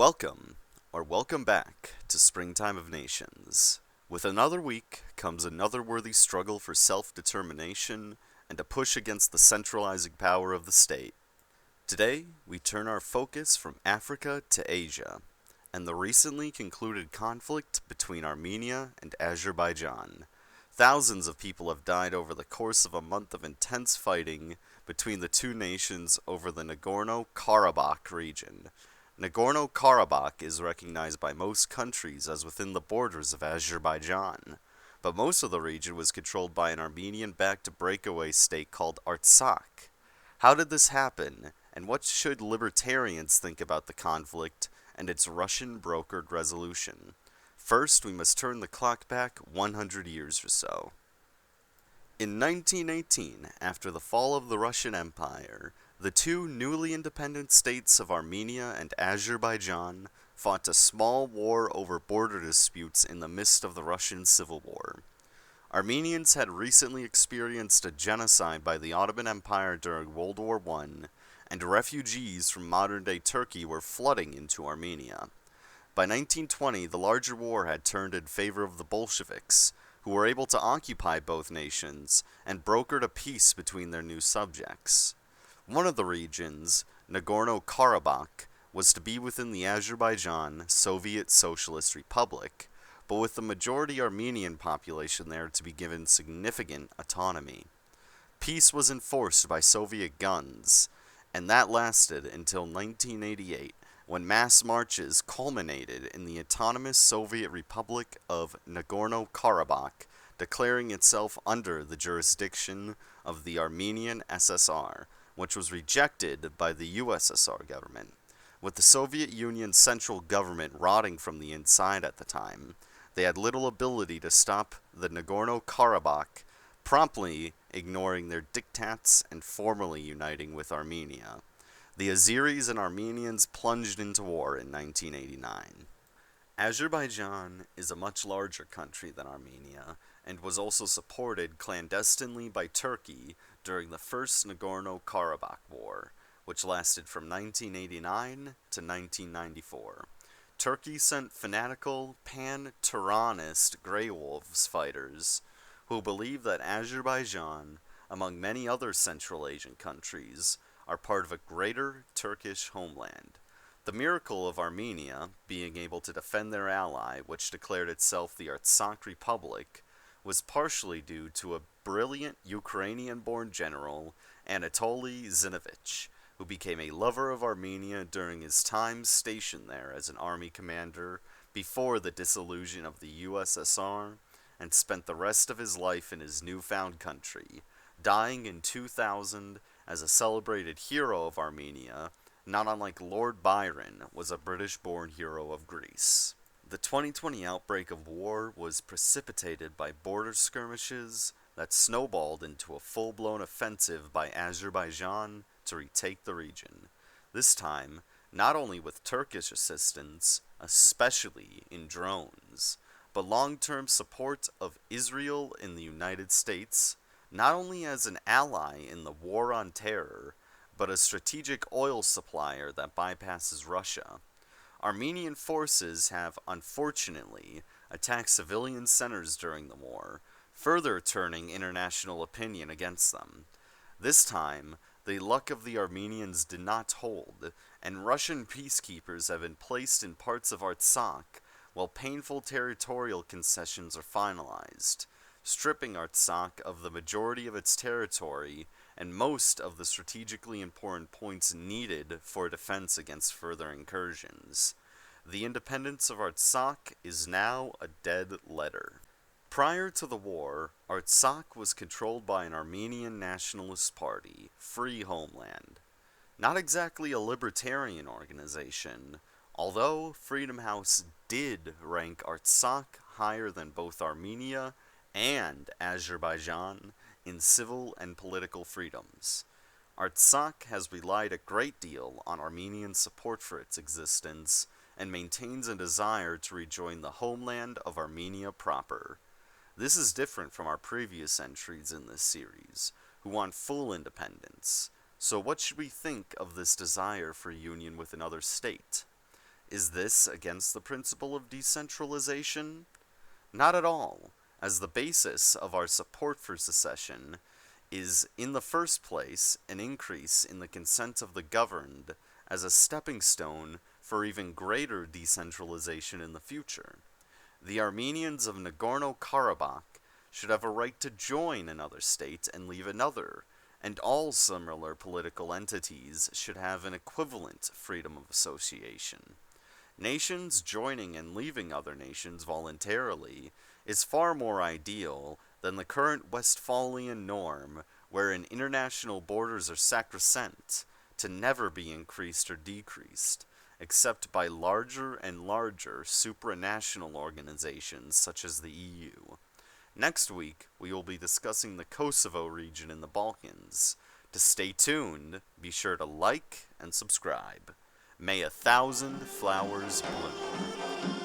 Welcome back to Springtime of Nations. With another week comes another worthy struggle for self-determination and a push against the centralizing power of the state. Today, we turn our focus from Africa to Asia, and the recently concluded conflict between Armenia and Azerbaijan. Thousands of people have died over the course of a month of intense fighting between the two nations over the Nagorno-Karabakh region. Nagorno-Karabakh is recognized by most countries as within the borders of Azerbaijan, but most of the region was controlled by an Armenian-backed breakaway state called Artsakh. How did this happen, and what should libertarians think about the conflict and its Russian-brokered resolution? First, we must turn the clock back 100 years or so. In 1918, after the fall of the Russian Empire, the two newly independent states of Armenia and Azerbaijan fought a small war over border disputes in the midst of the Russian Civil War. Armenians had recently experienced a genocide by the Ottoman Empire during World War I, and refugees from modern-day Turkey were flooding into Armenia. By 1920, the larger war had turned in favor of the Bolsheviks, who were able to occupy both nations and brokered a peace between their new subjects. One of the regions, Nagorno-Karabakh, was to be within the Azerbaijan Soviet Socialist Republic, but with the majority Armenian population there to be given significant autonomy. Peace was enforced by Soviet guns, and that lasted until 1988, when mass marches culminated in the autonomous Soviet Republic of Nagorno-Karabakh declaring itself under the jurisdiction of the Armenian SSR, which was rejected by the USSR government. With the Soviet Union's central government rotting from the inside at the time, they had little ability to stop the Nagorno-Karabakh, promptly ignoring their diktats and formally uniting with Armenia. The Azeris and Armenians plunged into war in 1989. Azerbaijan is a much larger country than Armenia, and was also supported clandestinely by Turkey during the First Nagorno-Karabakh War, which lasted from 1989 to 1994. Turkey sent fanatical pan-Turanist Grey Wolves fighters who believe that Azerbaijan, among many other Central Asian countries, are part of a greater Turkish homeland. The miracle of Armenia being able to defend their ally, which declared itself the Artsakh Republic, was partially due to a brilliant Ukrainian-born general, Anatoly Zinovich, who became a lover of Armenia during his time stationed there as an army commander before the dissolution of the USSR, and spent the rest of his life in his newfound country, dying in 2000 as a celebrated hero of Armenia, not unlike Lord Byron was a British-born hero of Greece. The 2020 outbreak of war was precipitated by border skirmishes that snowballed into a full-blown offensive by Azerbaijan to retake the region. This time, not only with Turkish assistance, especially in drones, but long-term support of Israel in the United States, not only as an ally in the war on terror, but a strategic oil supplier that bypasses Russia. Armenian forces have, unfortunately, attacked civilian centers during the war, further turning international opinion against them. This time, the luck of the Armenians did not hold, and Russian peacekeepers have been placed in parts of Artsakh, while painful territorial concessions are finalized, stripping Artsakh of the majority of its territory and most of the strategically important points needed for defense against further incursions. The independence of Artsakh is now a dead letter. Prior to the war, Artsakh was controlled by an Armenian nationalist party, Free Homeland. Not exactly a libertarian organization, although Freedom House did rank Artsakh higher than both Armenia and Azerbaijan in civil and political freedoms. Artsakh has relied a great deal on Armenian support for its existence, and maintains a desire to rejoin the homeland of Armenia proper. This is different from our previous entries in this series, who want full independence. So what should we think of this desire for union with another state? Is this against the principle of decentralization? Not at all, as the basis of our support for secession is, in the first place, an increase in the consent of the governed as a stepping stone for even greater decentralization in the future. The Armenians of Nagorno-Karabakh should have a right to join another state and leave another, and all similar political entities should have an equivalent freedom of association. Nations joining and leaving other nations voluntarily is far more ideal than the current Westphalian norm, wherein international borders are sacrosanct, to never be increased or decreased, except by larger and larger supranational organizations such as the EU. Next week, we will be discussing the Kosovo region in the Balkans. To stay tuned, be sure to like and subscribe. May 1,000 flowers bloom.